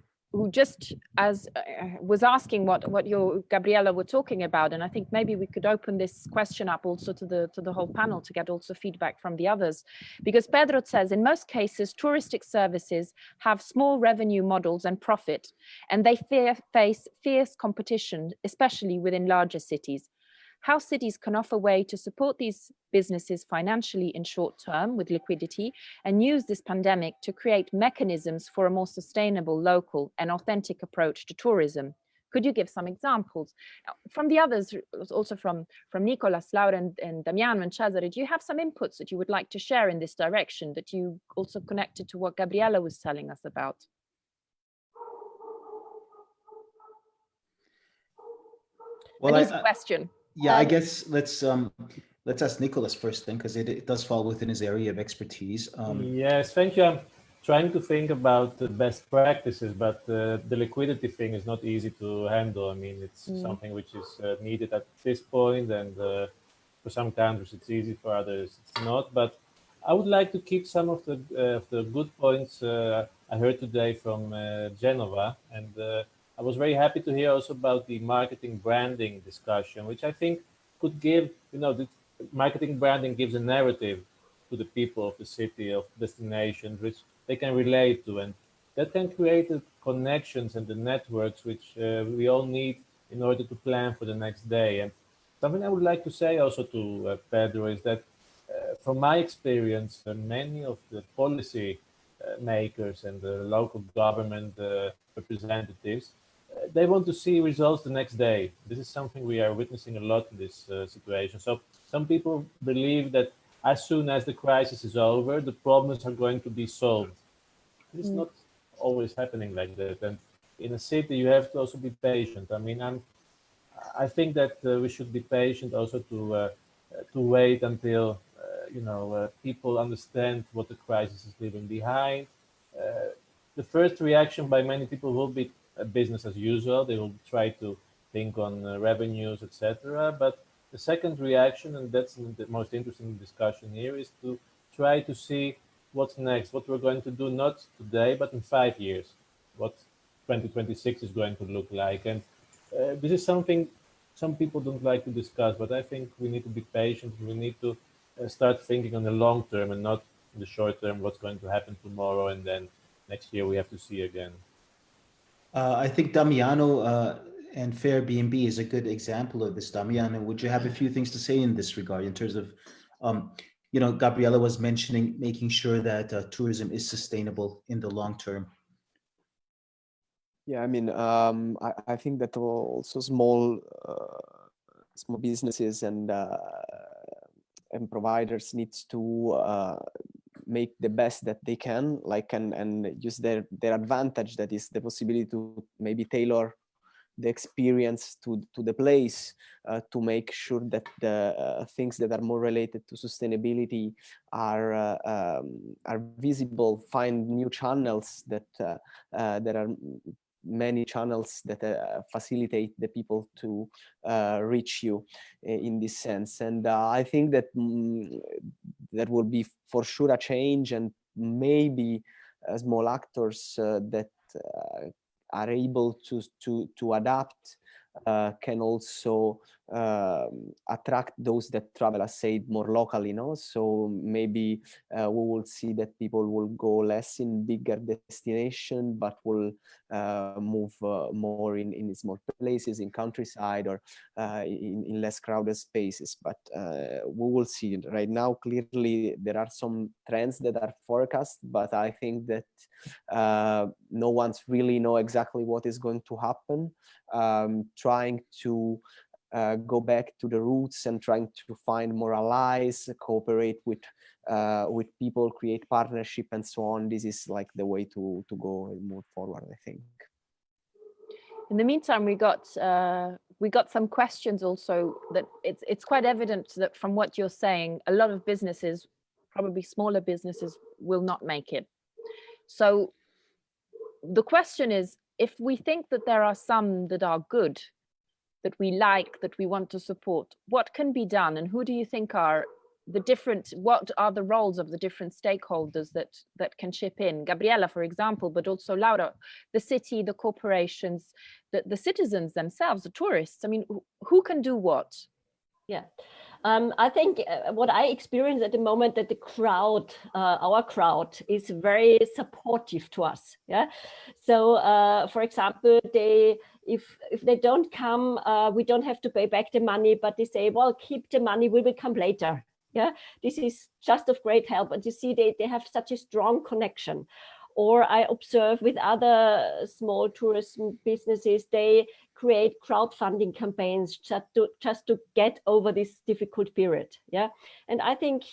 just was asking what your Gabriela were talking about, and I think maybe we could open this question up also to the whole panel to get also feedback from the others, because Pedro says in most cases touristic services have small revenue models and profit, and they face fierce competition, especially within larger cities. How cities can offer way to support these businesses financially in short term with liquidity, and use this pandemic to create mechanisms for a more sustainable, local and authentic approach to tourism. Could you give some examples? From the others, also from Nicolas, Laura and Damiano and Cesare, do you have some inputs that you would like to share in this direction, that you also connected to what Gabriela was telling us about? Well, an easy question. Yeah, I guess let's ask Nicolas first then, because it does fall within his area of expertise. Yes, thank you. I'm trying to think about the best practices, but the liquidity thing is not easy to handle. I mean, it's something which is needed at this point, and for some countries it's easy, for others it's not. But I would like to keep some of the good points I heard today from Genova, and I was very happy to hear also about the marketing branding discussion, which I think could give, the marketing branding gives a narrative to the people of the city, of destinations, which they can relate to, and that can create the connections and the networks which we all need in order to plan for the next day. And something I would like to say also to Pedro is that from my experience, many of the policy makers and the local government representatives, they want to see results the next day. This is something we are witnessing a lot in this situation. So some people believe that as soon as the crisis is over, the problems are going to be solved. It's not always happening like that. And in a city, you have to also be patient. I mean, I think that we should be patient also to wait until people understand what the crisis is leaving behind. The first reaction by many people will be business as usual. They will try to think on revenues, etc. But the second reaction, and that's the most interesting discussion here, is to try to see what's next, what we're going to do, not today, but in 5 years, what 2026 is going to look like. And this is something some people don't like to discuss, but I think we need to be patient. We need to start thinking on the long term and not in the short term, what's going to happen tomorrow, and then next year we have to see again. I think Damiano and Fairbnb is a good example of this. Damiano, would you have a few things to say in this regard, in terms of, Gabriela was mentioning making sure that tourism is sustainable in the long term? Yeah, I mean, I think that also small businesses and providers needs to make the best that they can, and use their advantage, that is the possibility to maybe tailor the experience to the place, to make sure that the things that are more related to sustainability are visible. Find new channels that there are many channels that facilitate the people to reach you in this sense. And I think that there will be for sure a change, and maybe small actors that are able to adapt can also attract those that travel, as said, more locally, no? So maybe we will see that people will go less in bigger destination, but will move more in small places, in countryside, or in less crowded spaces. But we will see. Right now, clearly, there are some trends that are forecast, but I think that no one's really know exactly what is going to happen. Trying to go back to the roots and trying to find more allies, cooperate with people, create partnership, and so on. This is like the way to go and move forward, I think. In the meantime, we got some questions also. That it's quite evident that from what you're saying, a lot of businesses, probably smaller businesses, will not make it. So the question is, if we think that there are some that are good, that we like, that we want to support, what can be done, and who do you think are the different, what are the roles of the different stakeholders that can chip in? Gabriela, for example, but also Laura, the city, the corporations, the citizens themselves, the tourists. I mean, who can do what? Yeah. I think what I experience at the moment, that the crowd, our crowd, is very supportive to us. Yeah. So, for example, if they don't come, we don't have to pay back the money, but they say, well, keep the money, we will come later. Yeah. This is just of great help. And you see, they have such a strong connection. Or I observe with other small tourism businesses, they create crowdfunding campaigns just to get over this difficult period. Yeah, and I think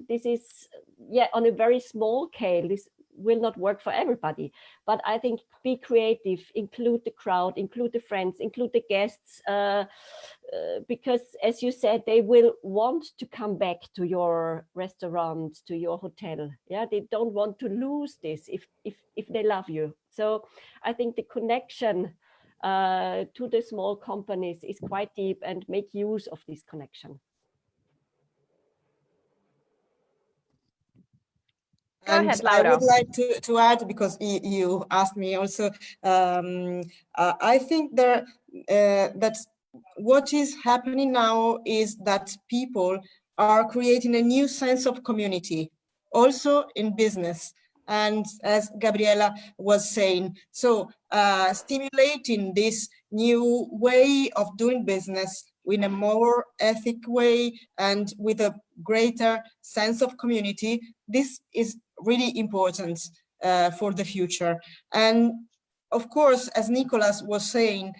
this is, yeah, on a very small scale. This will not work for everybody, but I think be creative, include the crowd, include the friends, include the guests, because as you said, they will want to come back to your restaurant, to your hotel. Yeah, they don't want to lose this if they love you. So I think the connection to the small companies is quite deep, and make use of this connection. Go ahead, Laura. I would like to add, because you asked me also, I think that what is happening now is that people are creating a new sense of community, also in business. And as Gabriela was saying, so stimulating this new way of doing business in a more ethic way and with a greater sense of community, this is really important for the future. And of course, as Nicholas was saying,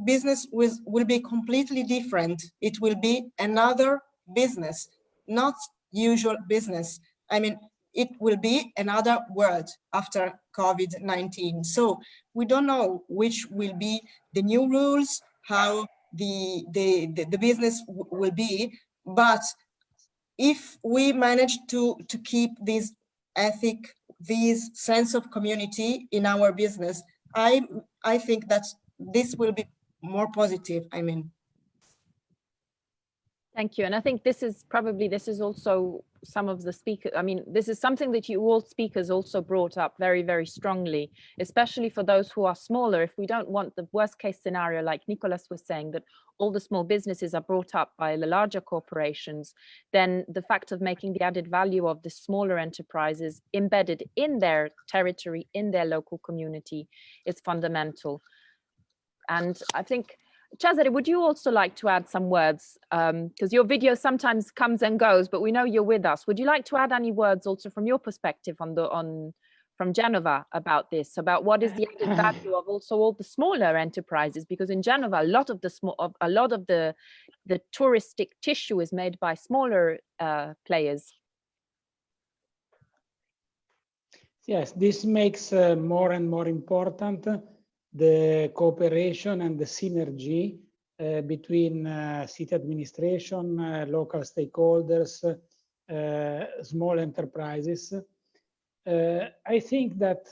business will be completely different. It will be another business, not usual business. I mean, it will be another world after COVID-19. So we don't know which will be the new rules, how the business will be, but if we manage to keep this ethic, this sense of community in our business, I think that this will be more positive, I mean. Thank you. And I think this is also some of the speakers. I mean, this is something that you all speakers also brought up very, very strongly, especially for those who are smaller. If we don't want the worst case scenario, like Nicholas was saying, that all the small businesses are brought up by the larger corporations, then the fact of making the added value of the smaller enterprises embedded in their territory, in their local community, is fundamental. And I think, Cesare, would you also like to add some words? Because your video sometimes comes and goes, but we know you're with us. Would you like to add any words also from your perspective from Genova about this, about what is the added value of also all the smaller enterprises? Because in Genova, a lot of the touristic tissue is made by smaller players. Yes, this makes more and more important the cooperation and the synergy between city administration, local stakeholders, small enterprises. I think that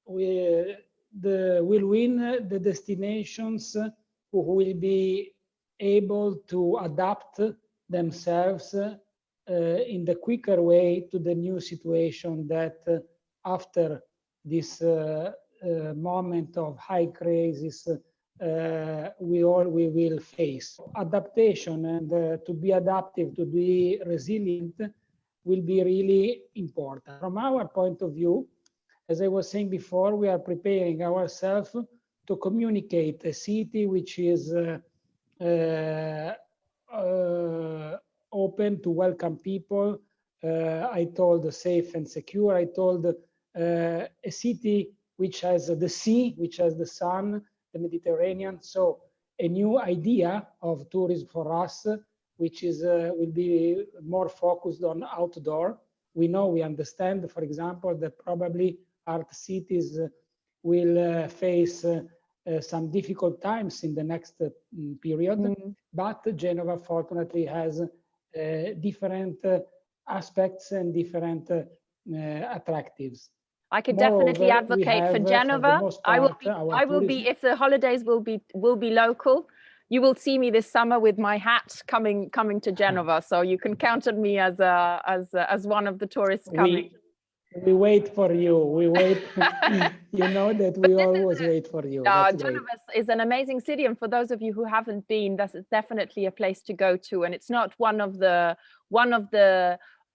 will win the destinations who will be able to adapt themselves in the quicker way to the new situation that after this moment of high crisis we will face. Adaptation and to be adaptive, to be resilient will be really important. From our point of view, as I was saying before, we are preparing ourselves to communicate a city which is open to welcome people. I told safe and secure. I told a city which has the sea, which has the sun, the Mediterranean. So a new idea of tourism for us, which is will be more focused on outdoor. We understand, for example, that probably art cities will face some difficult times in the next period, but Genova fortunately has different aspects and different attractives. I could Moreover, definitely advocate for Genova. I will be if the holidays will be local. You will see me this summer with my hat coming to Genova, so you can count on me as one of the tourists coming. We wait for you. We wait. You know that we always wait for you. Genova is an amazing city, and for those of you who haven't been, that's definitely a place to go to. And it's not one of the.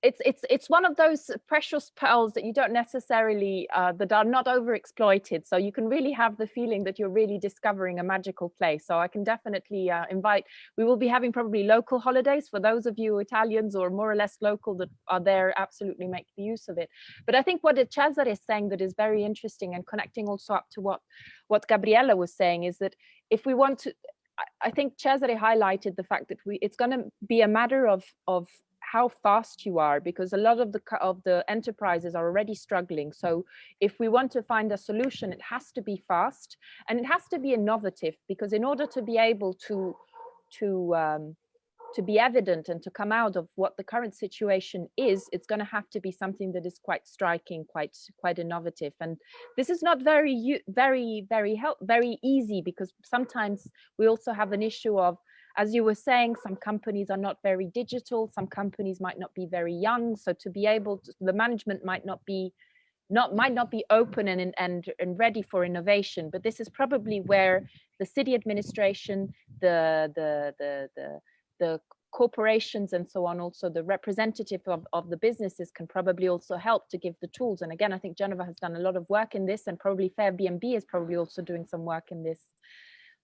It's one of those precious pearls that you don't necessarily that are not overexploited. So you can really have the feeling that you're really discovering a magical place. So I can definitely invite. We will be having probably local holidays for those of you Italians or more or less local that are there. Absolutely make the use of it. But I think what Cesare is saying that is very interesting and connecting also up to what Gabriela was saying is that if we want to, I think Cesare highlighted the fact that it's going to be a matter of how fast you are, because a lot of the enterprises are already struggling. So if we want to find a solution, it has to be fast and it has to be innovative, because in order to be able to be evident and to come out of what the current situation is, it's going to have to be something that is quite striking, quite innovative. And this is not very easy, because sometimes we also have an issue of, as you were saying, some companies are not very digital, some companies might not be very young. So to be able to, the management might not be open and ready for innovation. But this is probably where the city administration, the corporations and so on, also the representative of the businesses can probably also help to give the tools. And again, I think Genova has done a lot of work in this, and probably Fairbnb is probably also doing some work in this.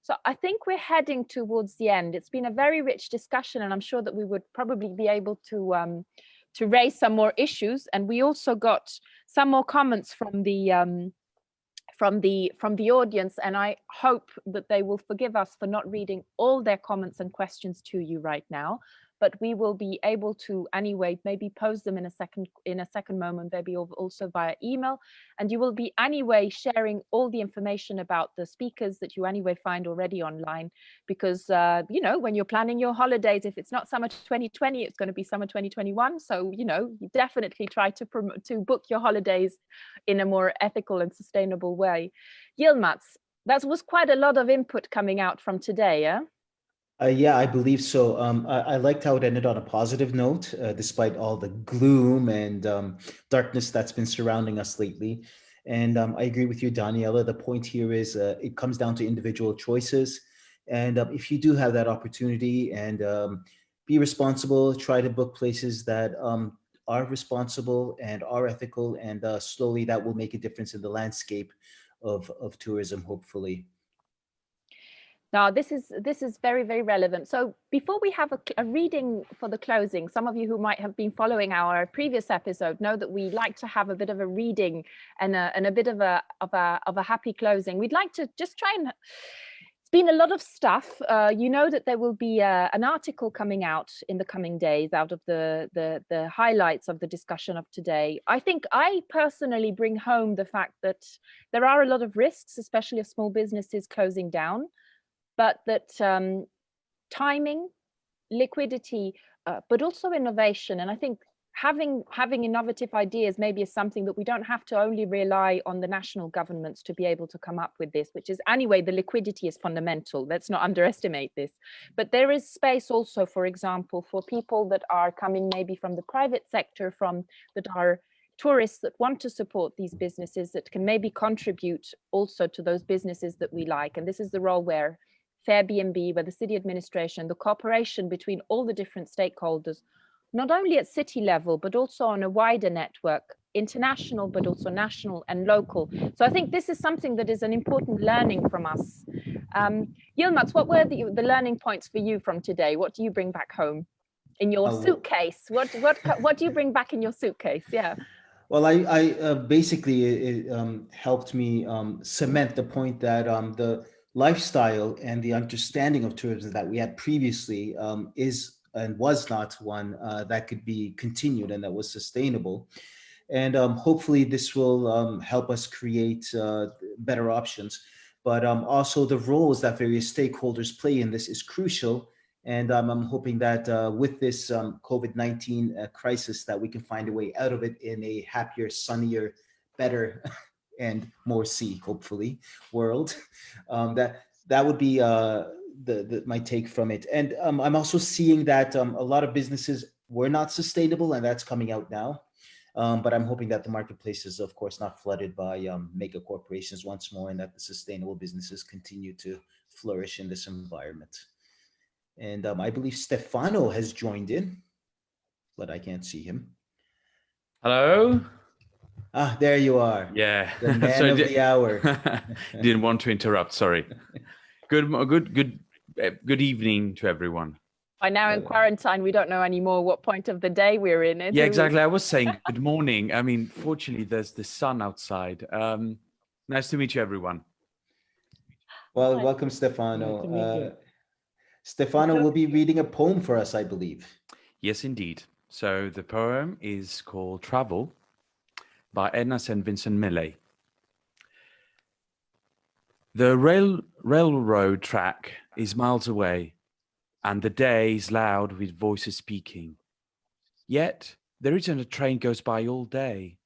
So I think we're heading towards the end. It's been a very rich discussion, and I'm sure that we would probably be able to raise some more issues. And we also got some more comments from the audience, and I hope that they will forgive us for not reading all their comments and questions to you right now. But we will be able to anyway maybe pose them in a second moment, maybe also via email. And you will be anyway sharing all the information about the speakers that you anyway find already online, because you know, when you're planning your holidays, if it's not summer 2020, it's going to be summer 2021. So you know, you definitely try to book your holidays in a more ethical and sustainable way. Yilmaz, that was quite a lot of input coming out from today, yeah? Yeah, I believe so. I liked how it ended on a positive note, despite all the gloom and darkness that's been surrounding us lately. And I agree with you, Daniela. The point here is it comes down to individual choices. And if you do have that opportunity, and be responsible, try to book places that are responsible and are ethical, and slowly that will make a difference in the landscape of tourism, hopefully. Now, this is very, very relevant. So before we have a reading for the closing, some of you who might have been following our previous episode know that we like to have a bit of a reading and a bit of a happy closing. We'd like to just try and, it's been a lot of stuff. You know that there will be an article coming out in the coming days out of the highlights of the discussion of today. I think I personally bring home the fact that there are a lot of risks, especially of small businesses closing down, but that timing, liquidity, but also innovation. And I think having innovative ideas maybe is something that we don't have to only rely on the national governments to be able to come up with this, which is anyway, the liquidity is fundamental. Let's not underestimate this. But there is space also, for example, for people that are coming maybe from the private sector, that are tourists that want to support these businesses that can maybe contribute also to those businesses that we like. And this is the role where Fairbnb, where the city administration, the cooperation between all the different stakeholders, not only at city level, but also on a wider network, international, but also national and local. So I think this is something that is an important learning from us. Yilmaz, what were the learning points for you from today? What do you bring back home in your suitcase? What do you bring back in your suitcase? Yeah. Well, I basically it helped me cement the point that the lifestyle and the understanding of tourism that we had previously is and was not one that could be continued and that was sustainable. And hopefully this will help us create better options. But also the roles that various stakeholders play in this is crucial. And I'm hoping that with this COVID-19 crisis that we can find a way out of it in a happier, sunnier, better, and more sea, hopefully, world. That would be my take from it. And I'm also seeing that a lot of businesses were not sustainable, and that's coming out now. But I'm hoping that the marketplace is, of course, not flooded by mega corporations once more, and that the sustainable businesses continue to flourish in this environment. And I believe Stefano has joined in, but I can't see him. Hello? Ah, there you are. Yeah. The man of the hour. Didn't want to interrupt, sorry. Good evening to everyone. By now in quarantine, we don't know anymore what point of the day we're in. Yeah, exactly. I was saying good morning. I mean, fortunately, there's the sun outside. Nice to meet you, everyone. Well, welcome, Stefano. Stefano will be reading a poem for us, I believe. Yes, indeed. So the poem is called Travel by Edna St. Vincent Millay. The railroad track is miles away, and the day is loud with voices speaking. Yet there isn't a train goes by all day,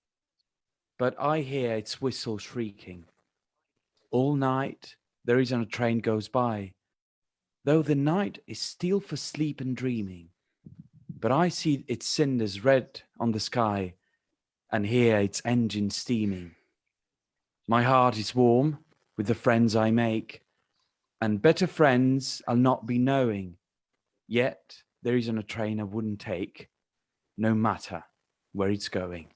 but I hear its whistle shrieking. All night there isn't a train goes by, though the night is still for sleep and dreaming. But I see its cinders red on the sky and hear its engine steaming. My heart is warm with the friends I make, and better friends I'll not be knowing. Yet there isn't a train I wouldn't take, no matter where it's going.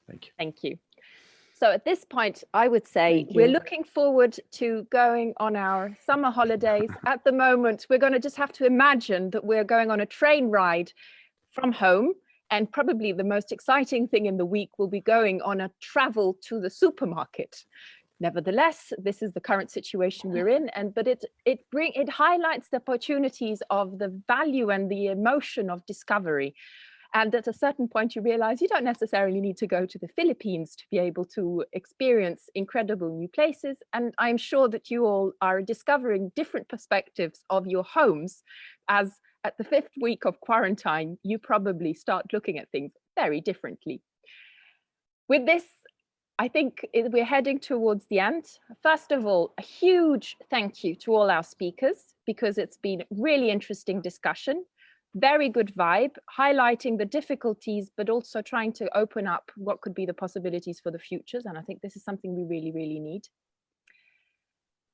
Thank you. Thank you. So at this point, I would say we're looking forward to going on our summer holidays. At the moment, we're going to just have to imagine that we're going on a train ride from home. And probably the most exciting thing in the week will be going on a travel to the supermarket. Nevertheless, this is the current situation we're in, but it highlights the opportunities of the value and the emotion of discovery. And at a certain point, you realize you don't necessarily need to go to the Philippines to be able to experience incredible new places. And I'm sure that you all are discovering different perspectives of your homes, as at the 5th week of quarantine, you probably start looking at things very differently. With this, I think we're heading towards the end. First of all, a huge thank you to all our speakers, because it's been a really interesting discussion. Very good vibe, highlighting the difficulties, but also trying to open up what could be the possibilities for the futures. And I think this is something we really, really need.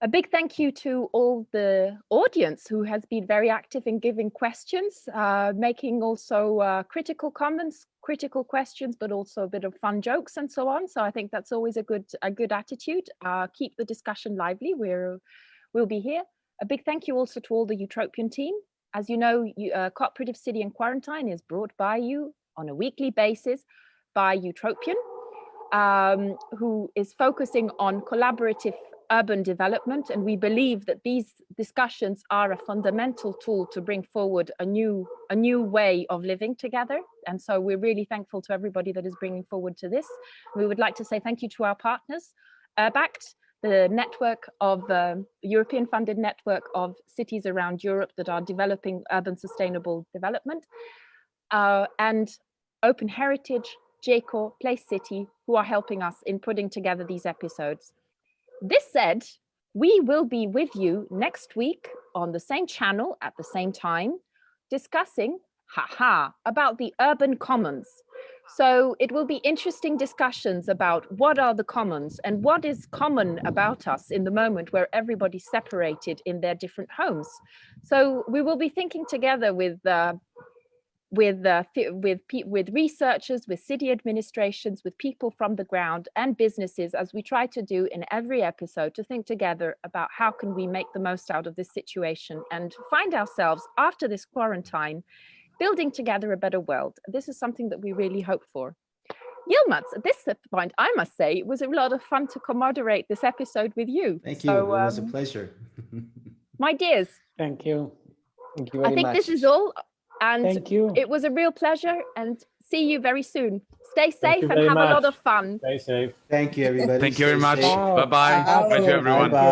A big thank you to all the audience who has been very active in giving questions, making also critical comments, critical questions, but also a bit of fun jokes and so on. So I think that's always a good attitude. Keep the discussion lively. We'll be here. A big thank you also to all the Utopian team. As you know, Cooperative City in Quarantine is brought by you on a weekly basis by Utopian, who is focusing on collaborative urban development. And we believe that these discussions are a fundamental tool to bring forward a new way of living together. And so we're really thankful to everybody that is bringing forward to this. We would like to say thank you to our partners, Urbact, the network of European funded network of cities around Europe that are developing urban sustainable development, and Open Heritage, JCO, Place City, who are helping us in putting together these episodes. This said, we will be with you next week on the same channel at the same time, discussing about the urban commons. So it will be interesting discussions about what are the commons and what is common about us in the moment where everybody's separated in their different homes. So we will be thinking together with researchers, with city administrations, with people from the ground and businesses, as we try to do in every episode, to think together about how can we make the most out of this situation and find ourselves after this quarantine building together a better world. This is something that we really hope for. Yilmaz, at this point, I must say, it was a lot of fun to co-moderate this episode with you. Thank you. It was a pleasure. My dears. Thank you. Thank you very I think much. this is all. And Thank you. it was a real pleasure, and see you very soon. Stay Thank safe you and very have a lot much. of fun. Stay safe. Thank you, everybody. Thank you very Stay much. safe. Ciao. Bye-bye. Ciao. Bye to everyone. Bye-bye.